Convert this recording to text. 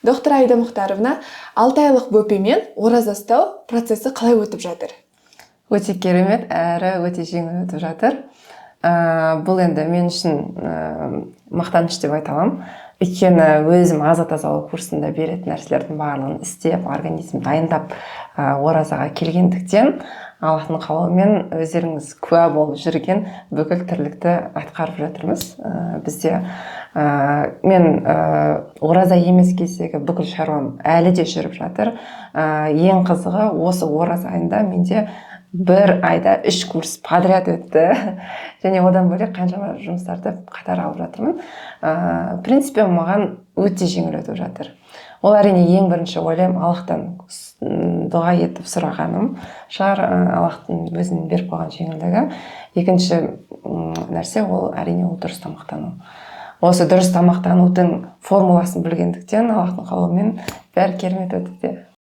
Доктор Аида Мұхтаровна, 6 айлық бөпемен ораза ұстау процесі қалай өтіп жатыр? Өте керемет, әрі өте жеңіл өтіп жатыр. Бұл енді мен үшін мақтаныш деп айта аламын. Өйткені өзім аза тазалау курсында беретін нәрселердің барлығын істеп, организм дайындап оразаға келгендіктен, Аллахтың қалауымен өздеріңіз куә болып жүрген бүкіл тірлікті атқарып жатырмыз. Бізде мен ораза емес кездегі бүкіл шаруам әлі де жүріп жатыр. Ең қызығы осы ораза айында менде бір айда 3 курс подряд өтті. Және одан бөлек қаншама жұмыстарды қатар алып жатырмын. В принципе, маған өте жеңіл өтіп жатыр. Ол әрине ең бірінші ойлаймын, Аллахтан дұға етіп сұрағаным шығар, Аллахтың өзінің беріп қойған жеңілдігі. Екінші нәрсе ол әрине ол дұрыс тамақтану. Осы дұрыс тамақтанудың формуласын білгендіктен Аллахтың қалауымен бәрі керемет өтуде.